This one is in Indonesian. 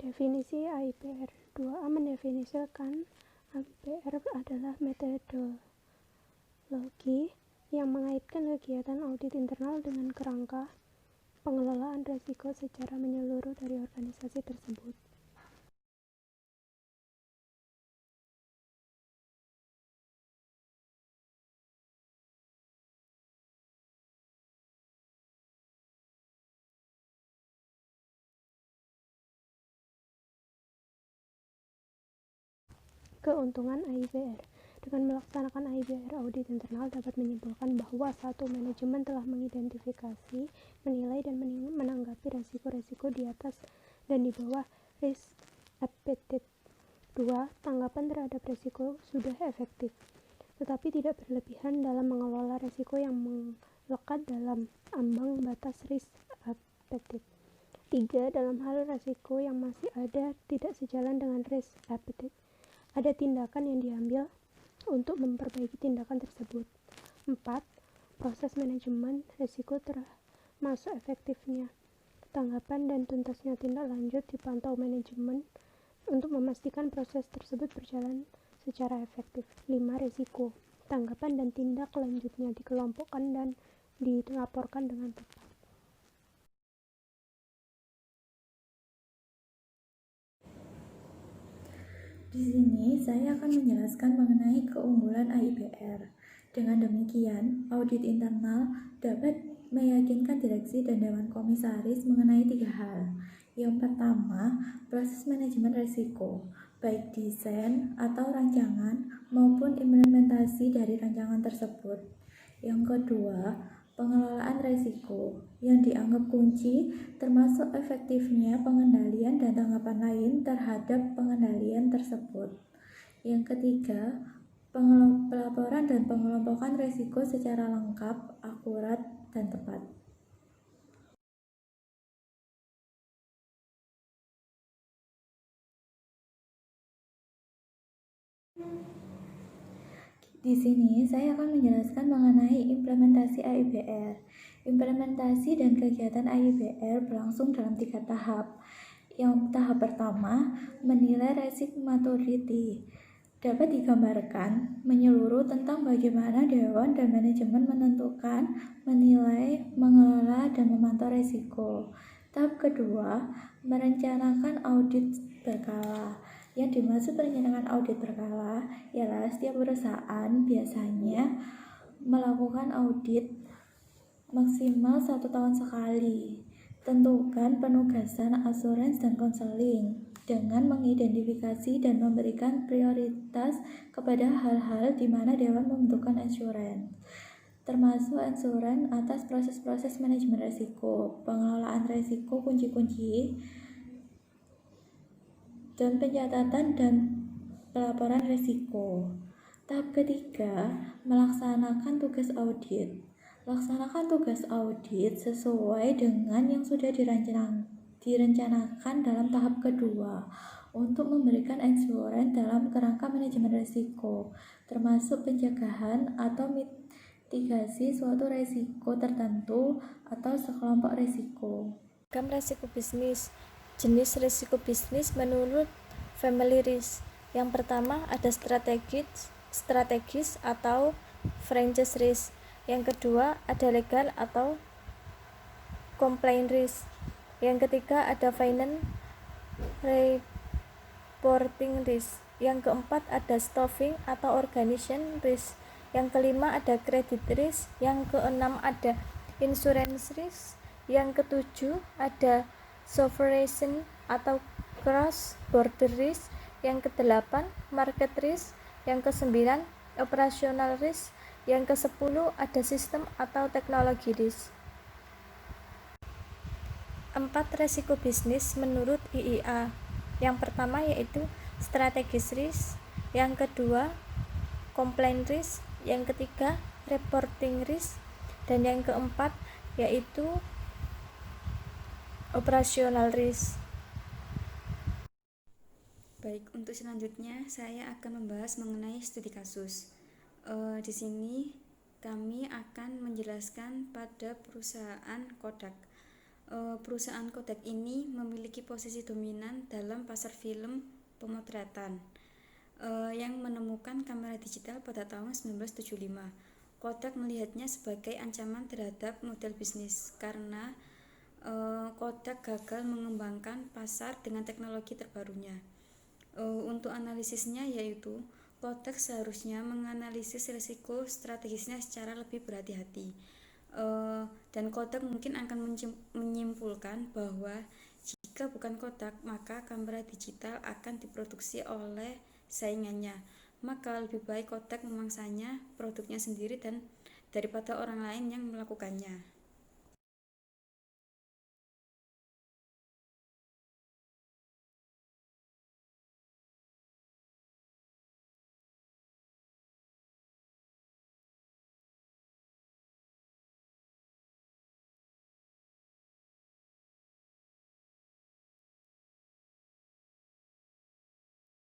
Definisi AIBR. 2A mendefinisikan AIBR adalah metodologi yang mengaitkan kegiatan audit internal dengan kerangka pengelolaan risiko secara menyeluruh dari organisasi tersebut. Keuntungan AIBR. Dengan melaksanakan AIBR, audit internal dapat menyimpulkan bahwa satu, manajemen telah mengidentifikasi, menilai, dan menanggapi risiko-risiko di atas dan di bawah risk appetite. 2. Tanggapan terhadap risiko sudah efektif, tetapi tidak berlebihan dalam mengelola risiko yang melekat dalam ambang batas risk appetite. 3. Dalam hal risiko yang masih ada tidak sejalan dengan risk appetite, ada tindakan yang diambil untuk memperbaiki tindakan tersebut. 4. Proses manajemen risiko termasuk efektifnya tanggapan dan tuntasnya tindak lanjut dipantau manajemen untuk memastikan proses tersebut berjalan secara efektif. 5. Risiko, tanggapan dan tindak lanjutnya dikelompokkan dan dilaporkan dengan tepat. Di sini saya akan menjelaskan mengenai keunggulan AIBR. Dengan demikian, audit internal dapat meyakinkan direksi dan dewan komisaris mengenai 3 hal. Yang pertama, proses manajemen risiko, baik desain atau rancangan maupun implementasi dari rancangan tersebut. Yang kedua, pengelolaan risiko yang dianggap kunci termasuk efektifnya pengendalian dan tanggapan lain terhadap pengendalian tersebut. Yang ketiga, pelaporan dan pengelompokan risiko secara lengkap, akurat, dan tepat. Di sini saya akan menjelaskan mengenai implementasi AIBR. Implementasi dan kegiatan AIBR berlangsung dalam 3 tahap. Yang tahap pertama, menilai risk maturity. Dapat digambarkan menyeluruh tentang bagaimana dewan dan manajemen menentukan, menilai, mengelola, dan memantau risiko. Tahap kedua, merencanakan audit berkala. Yang dimaksud perencanaan audit berkala ialah setiap perusahaan biasanya melakukan audit maksimal 1 tahun sekali. Tentukan penugasan asuransi dan konseling dengan mengidentifikasi dan memberikan prioritas kepada hal-hal di mana dewan membutuhkan asuransi, termasuk asuransi atas proses-proses manajemen risiko, pengelolaan risiko kunci-kunci, dan pencatatan dan pelaporan risiko. Tahap ketiga, melaksanakan tugas audit. Laksanakan tugas audit sesuai dengan yang sudah direncanakan dalam tahap kedua untuk memberikan asuransi dalam kerangka manajemen risiko, termasuk pencegahan atau mitigasi suatu risiko tertentu atau sekelompok risiko. Risiko bisnis. Jenis risiko bisnis menurut family risk. Yang pertama ada strategis atau franchise risk. Yang kedua ada legal atau compliance risk. Yang ketiga ada finance reporting risk. Yang keempat ada staffing atau organization risk. Yang kelima ada credit risk. Yang keenam ada insurance risk. Yang ketujuh ada sovereign atau cross border risk. Yang kedelapan market risk. Yang kesembilan operational risk. Yang ke-10 ada sistem atau teknologi risk. 4 resiko bisnis menurut IIA. Yang pertama yaitu strategis risk, yang kedua compliance risk, yang ketiga reporting risk, dan yang keempat yaitu operational risk. Baik, untuk selanjutnya saya akan membahas mengenai studi kasus. Di sini kami akan menjelaskan pada perusahaan Kodak. Perusahaan Kodak ini memiliki posisi dominan dalam pasar film pemotretan yang menemukan kamera digital pada tahun 1975. Kodak melihatnya sebagai ancaman terhadap model bisnis karena Kodak gagal mengembangkan pasar dengan teknologi terbarunya. Untuk analisisnya yaitu Kodak seharusnya menganalisis risiko strategisnya secara lebih berhati-hati. Dan Kodak mungkin akan menyimpulkan bahwa jika bukan Kodak, maka kamera digital akan diproduksi oleh saingannya. Maka lebih baik Kodak memangsanya produknya sendiri dan daripada orang lain yang melakukannya.